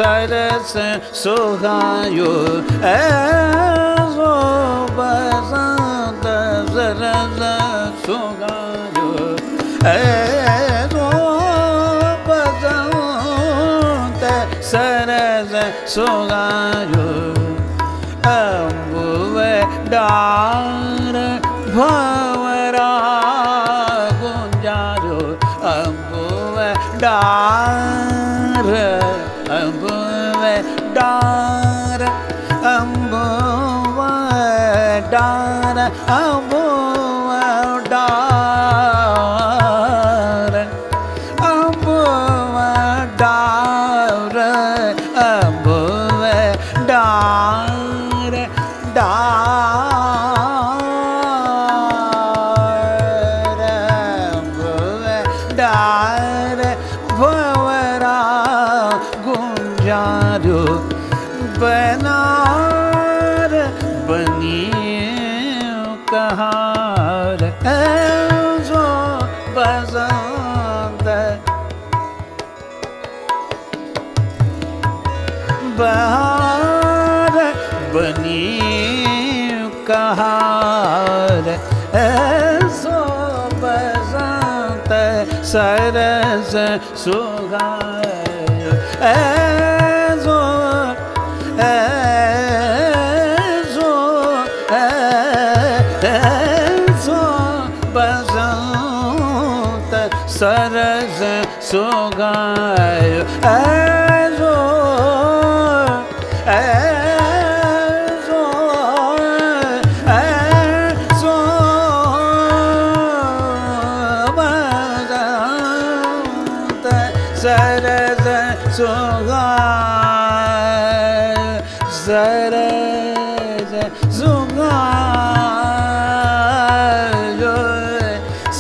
सरस सुगायो सरस सुगायो ऐसो ऐसो ऐसो बसंत सरस सुगायो सरस सुगायो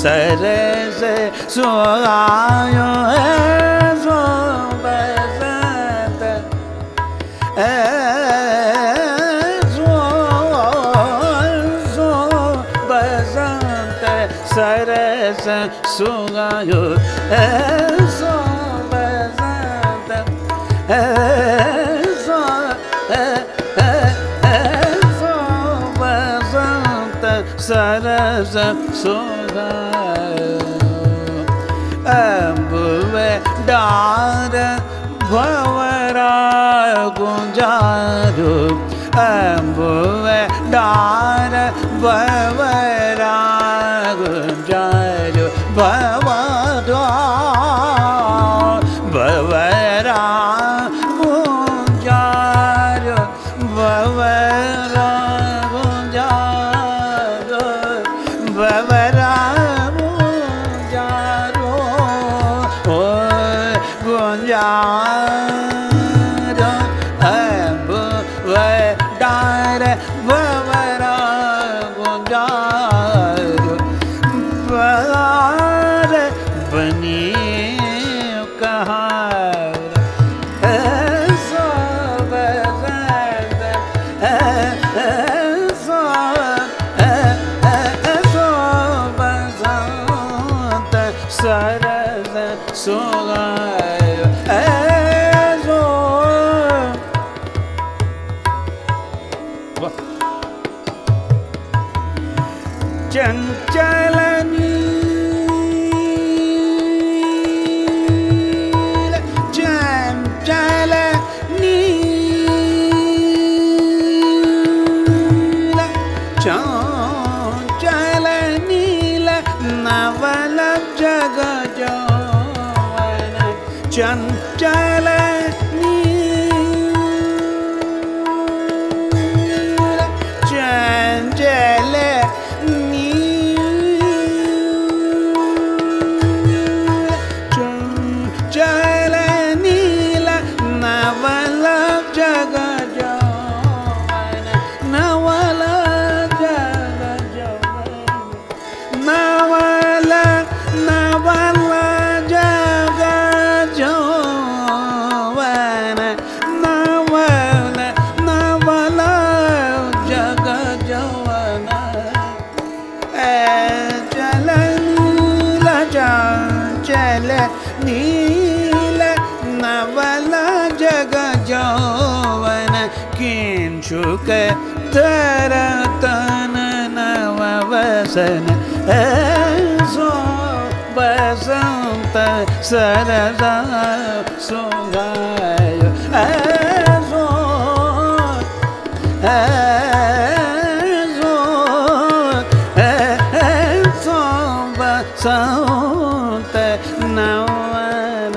सरस सुगायो ऐसो बसंत ऐसो बसंत सरस सुगायो ऐसो बसंत ऐसो बसंत सरस सुगायो अम्बुवे डार भंवरा गुंजारो अम्बुवे डार भंवरा गुंजारो भंवरा भंवरा गुंजारो भंवरा गुंजारो भंवरा गुंजारो अम्बुवे डार भंवरा गुंजारो बार बनी कहार ऐसो बसंत ऐसो ऐसो बसंत सरस सुगायो ऐसो चंचल नील चंचल नील चंचल नील नवल जग जौवन चंचल नील चंचल चंचल नील नवल जग जौवन नवल जग जौवन नवल नवल जग जौवन नवल नवल जग जौवन चल नील चंचल नील नवल जग जौवन किंचुक तरतन नव वसन ऐसो बसंत सरस सुगायो ऐसो ऐसो ऐसो बसंत नवल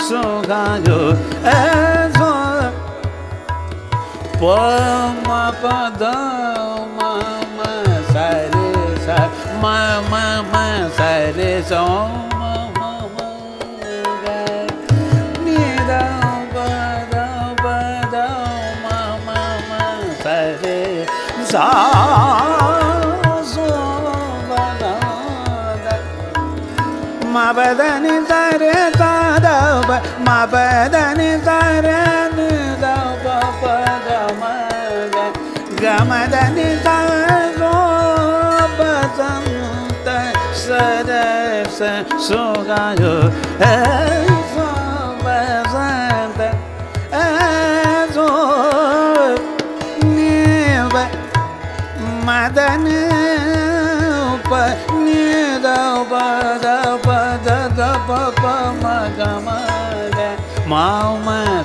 सुगायो ऐसो पम पद मम सरे स मम सरे सो मम ग निद पद पद मम सरे सा सो बद म बदनि सरे सादव म बदनि सरे निद पद गमदनि सो बसंत सरस सुगायो ऐसो बसंत ऐसो निव मदन प निद पद पद प प म ग म ग म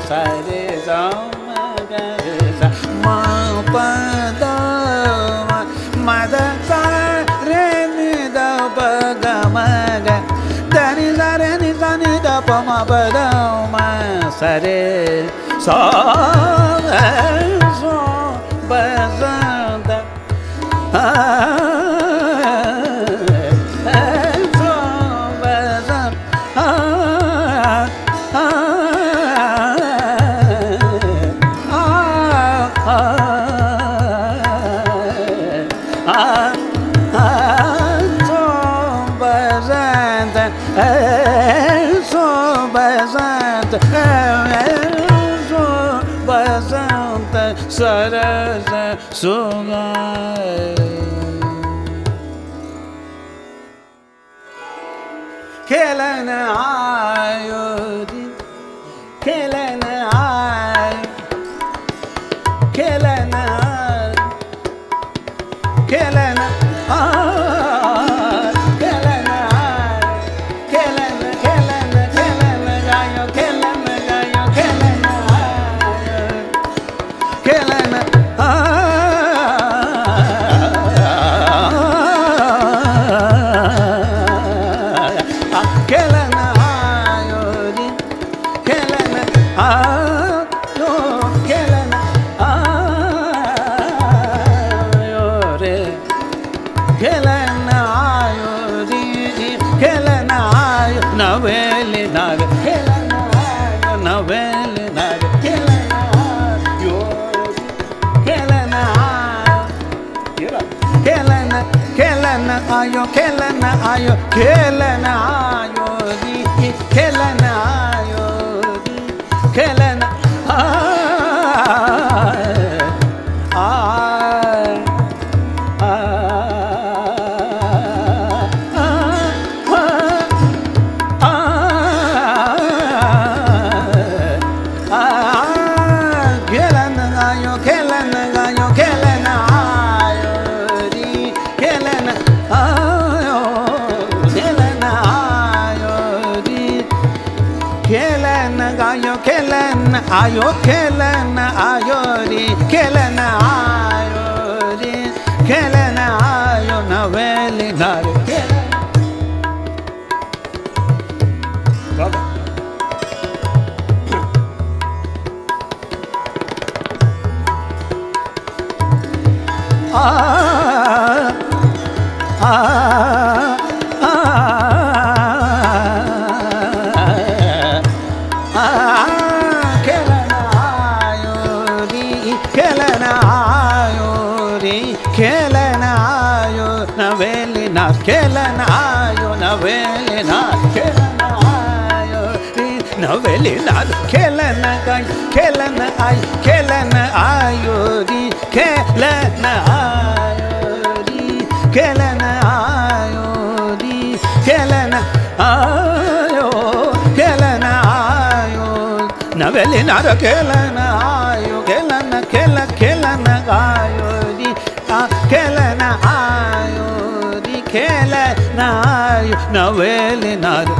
सरे स म ग स म पद मद सा रे नि द प ग म ग ध नि सा pa ma pa da ma sa re sa so ba sa da Sarasa Sugai Kelana Ayodi Kelana Ay Kelana Kelana Ayo kelana ayo kelana ayo di kelana ayo di kelana ayo kelana ayori kelana ayori kelana ayo naveli nare kelana ayo naveli nare naveli nare kelana ay kelana ay kelana ayori kelana ayori kelana ayori kelana ayo kelana ayo naveli nare kelana ayo kelana kelana ayori kelana ayo kelana ayo naveli nare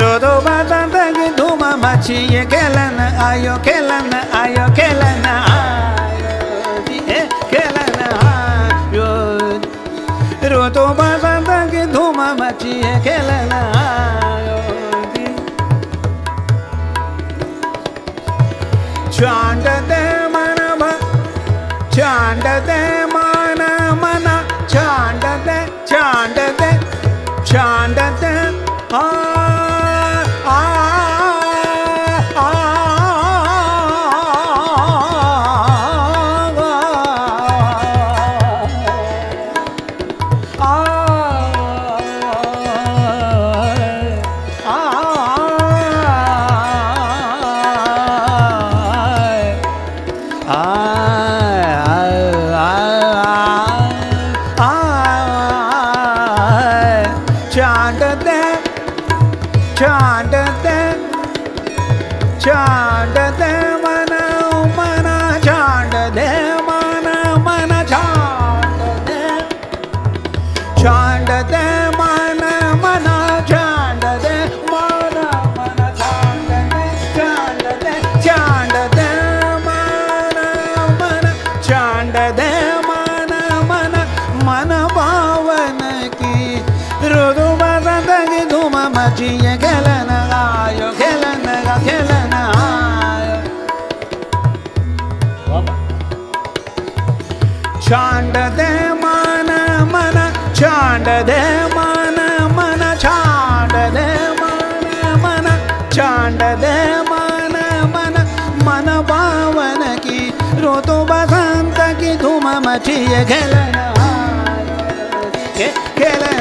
rodo badanda ki dhuma machiye kelana ayo kelana ayo kelana ayo kelana ayo rodo badanda ki dhuma machiye kelana ayo chanda de mana ma chanda de mana mana chanda de chanda de chanda de Kelana उठिए खेलना खेलना